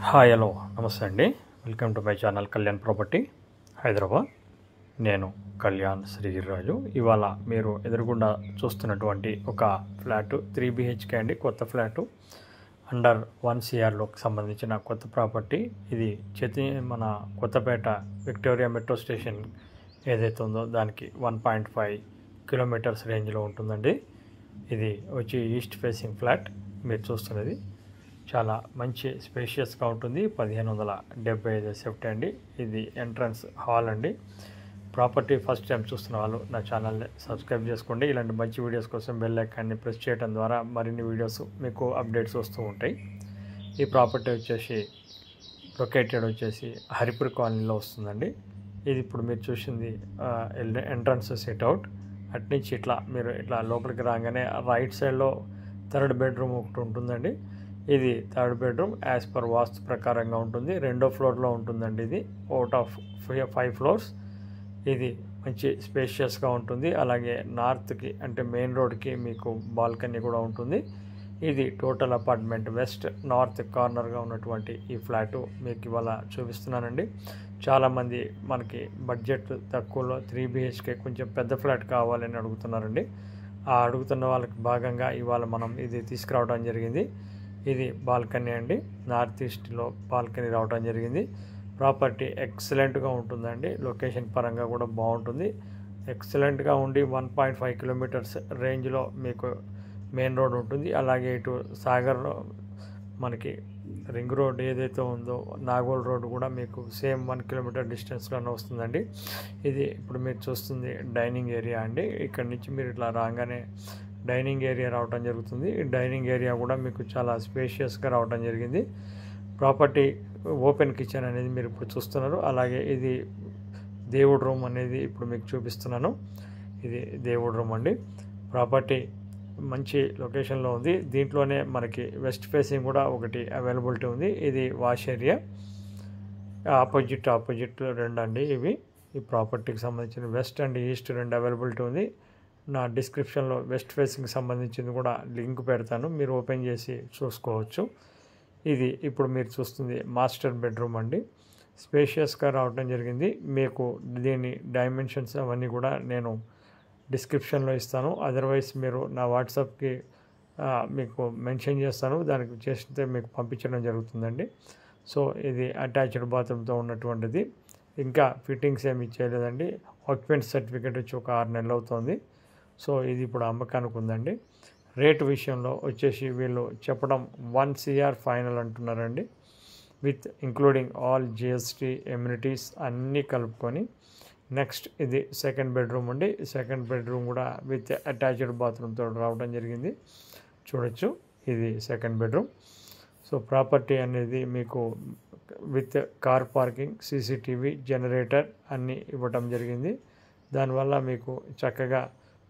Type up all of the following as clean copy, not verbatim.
Hi hello నమస్తే అండి. Welcome to my channel Kalyan property Hyderabad. నేను కళ్యాణ్ శ్రీగిరిరాజు. ఇవాళ మీరు ఎదురుగుండా చూస్తున్నటువంటి ఒక ఫ్లాటు 3 BHK అండి. కొత్త ఫ్లాటు అండర్ 1 CRలోకి సంబంధించిన కొత్త ప్రాపర్టీ. ఇది మన కొత్తపేట విక్టోరియా మెట్రో స్టేషన్ ఏదైతే ఉందో దానికి 1.5 కిలోమీటర్స్ రేంజ్లో ఉంటుందండి. ఇది వచ్చి ఈస్ట్ ఫేసింగ్ ఫ్లాట్. మీరు చూస్తున్నది చాలా మంచి స్పేషియస్గా ఉంటుంది. 1575 సెఫ్ట్ అండి. ఇది ఎంట్రన్స్ హాల్ అండి. ప్రాపర్టీ ఫస్ట్ టైం చూస్తున్న వాళ్ళు నా ఛానల్ని సబ్స్క్రైబ్ చేసుకోండి. ఇలాంటి మంచి వీడియోస్ కోసం బెల్ ఐకాన్ని ప్రెస్ చేయడం ద్వారా మరిన్ని వీడియోస్ మీకు అప్డేట్స్ వస్తూ ఉంటాయి. ఈ ప్రాపర్టీ వచ్చేసి లొకేటెడ్ వచ్చేసి హరిపుర్ కాలనీలో వస్తుందండి. ఇది ఇప్పుడు మీరు చూసింది ఎంట్రన్స్ సిట్అవుట్. అట్నుంచి మీరు ఇట్లా లోపలికి రాగానే రైట్ సైడ్లో 3rd బెడ్రూమ్ ఒకటి ఉంటుందండి. ఇది 3rd బెడ్రూమ్ యాజ్ పర్ వాస్తు ప్రకారంగా ఉంటుంది. 2వ ఫ్లోర్లో ఉంటుందండి. ఇది అవుట్ ఆఫ్ 5 ఫ్లోర్స్. ఇది మంచి స్పేషియస్గా ఉంటుంది. అలాగే నార్త్కి అంటే మెయిన్ రోడ్కి మీకు బాల్కనీ కూడా ఉంటుంది. ఇది టోటల్ అపార్ట్మెంట్ వెస్ట్ నార్త్ కార్నర్గా ఉన్నటువంటి ఈ ఫ్లాటు మీకు ఇవాళ చూపిస్తున్నానండి. చాలామంది మనకి బడ్జెట్ తక్కువలో 3 BHK కొంచెం పెద్ద ఫ్లాట్ కావాలని అడుగుతున్నారండి. ఆ అడుగుతున్న వాళ్ళకి భాగంగా ఇవాళ మనం ఇది తీసుకురావడం జరిగింది. ఇది బాల్కనీ అండి. నార్త్ ఈస్ట్లో బాల్కనీ రావడం జరిగింది. ప్రాపర్టీ ఎక్సలెంట్గా ఉంటుందండి. లొకేషన్ పరంగా కూడా బాగుంటుంది. ఎక్సలెంట్గా ఉండి 1.5 కిలోమీటర్స్ రేంజ్లో మీకు మెయిన్ రోడ్ ఉంటుంది. అలాగే ఇటు సాగర్లో మనకి రింగ్ రోడ్ ఏదైతే ఉందో నాగోల్ రోడ్ కూడా మీకు సేమ్ 1 కిలోమీటర్ డిస్టెన్స్లోనే వస్తుందండి. ఇది ఇప్పుడు మీరు చూస్తుంది డైనింగ్ ఏరియా అండి. ఇక్కడ నుంచి మీరు ఇట్లా రాగానే డైనింగ్ ఏరియా రావడం జరుగుతుంది. ఈ డైనింగ్ ఏరియా కూడా మీకు చాలా స్పేషియస్గా రావడం జరిగింది. ప్రాపర్టీ ఓపెన్ కిచెన్ అనేది మీరు ఇప్పుడు చూస్తున్నారు. అలాగే ఇది దేవుడు రూమ్ అనేది ఇప్పుడు మీకు చూపిస్తున్నాను. ఇది దేవుడు రూమ్ అండి. ప్రాపర్టీ మంచి లొకేషన్లో ఉంది. దీంట్లోనే మనకి వెస్ట్ ఫేసింగ్ కూడా ఒకటి అవైలబిలిటీ ఉంది. ఇది వాష్ ఏరియా. ఆపోజిట్ 2 అండి ఇవి. ఈ ప్రాపర్టీకి సంబంధించిన వెస్ట్ అండ్ ఈస్ట్ 2 అవైలబిలిటీ ఉంది. నా డిస్క్రిప్షన్లో వెస్ట్ ఫేసింగ్ సంబంధించింది కూడా లింక్ పెడతాను, మీరు ఓపెన్ చేసి చూసుకోవచ్చు. ఇది ఇప్పుడు మీరు చూస్తుంది మాస్టర్ బెడ్రూమ్ అండి. స్పేషియస్గా రావడం జరిగింది. మీకు దీని డైమెన్షన్స్ అవన్నీ కూడా నేను డిస్క్రిప్షన్లో ఇస్తాను. అదర్వైజ్ మీరు నా వాట్సాప్కి మీకు మెన్షన్ చేస్తాను, దానికి చేస్తే మీకు పంపించడం జరుగుతుందండి. సో ఇది అటాచ్డ్ బాత్రూమ్తో ఉన్నటువంటిది. ఇంకా ఫిట్టింగ్స్ ఏమి చేయలేదండి. ఆక్యుపెంట్ సర్టిఫికేట్ వచ్చి ఒక 6 నెలలు అవుతుంది. సో ఇది ఇప్పుడు అమ్మకానికి ఉందండి. రేటు విషయంలో వచ్చేసి వీళ్ళు చెప్పడం 1 CR ఫైనల్ అంటున్నారండి. With including all GST amenities అన్నీ కలుపుకొని. నెక్స్ట్ ఇది 2nd బెడ్రూమ్ అండి. 2nd బెడ్రూమ్ కూడా విత్ అటాచ్డ్ బాత్రూమ్తో రావడం జరిగింది. చూడొచ్చు, ఇది 2nd బెడ్రూమ్. సో ప్రాపర్టీ అనేది మీకు with car parking, CCTV, generator అన్నీ ఇవ్వటం జరిగింది. దానివల్ల మీకు చక్కగా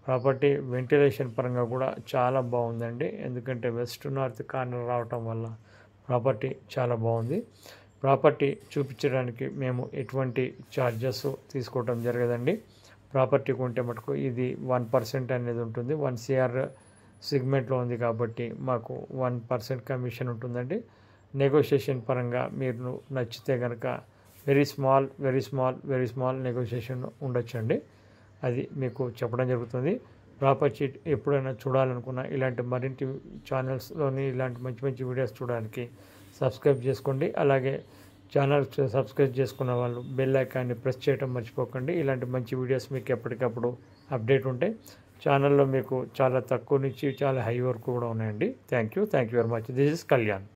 ప్రాపర్టీ వెంటిలేషన్ పరంగా కూడా చాలా బాగుందండి. ఎందుకంటే వెస్ట్ నార్త్ కార్నర్ రావటం వల్ల ప్రాపర్టీ చాలా బాగుంది. ప్రాపర్టీ చూపించడానికి మేము ఎటువంటి ఛార్జెస్ తీసుకోవటం జరగదండి. ప్రాపర్టీ కొంటే మటుకు ఇది 1% అనేది ఉంటుంది. 1 CR సెగ్మెంట్లో ఉంది కాబట్టి మాకు 1% కమిషన్ ఉంటుందండి. నెగోషియేషన్ పరంగా మీరు నచ్చితే కనుక వెరీ స్మాల్ నెగోషియేషన్ ఉండొచ్చండి. అది మీకు చెప్పడం జరుగుతుంది. ప్రాపర్టీ ఎప్పుడైనా చూడాలనుకున్నా ఇలాంటి మరింటి ఛానల్స్లోని ఇలాంటి మంచి వీడియోస్ చూడడానికి సబ్స్క్రైబ్ చేసుకోండి. అలాగే ఛానల్ సబ్స్క్రైబ్ చేసుకున్న వాళ్ళు బెల్ ఐకాన్ని ప్రెస్ చేయడం మర్చిపోకండి. ఇలాంటి మంచి వీడియోస్ మీకు ఎప్పటికప్పుడు అప్డేట్ ఉంటాయి. ఛానల్లో మీకు చాలా తక్కువ నుంచి చాలా హై వరకు కూడా ఉన్నాయండి. Thank you very much. This is Kalyan.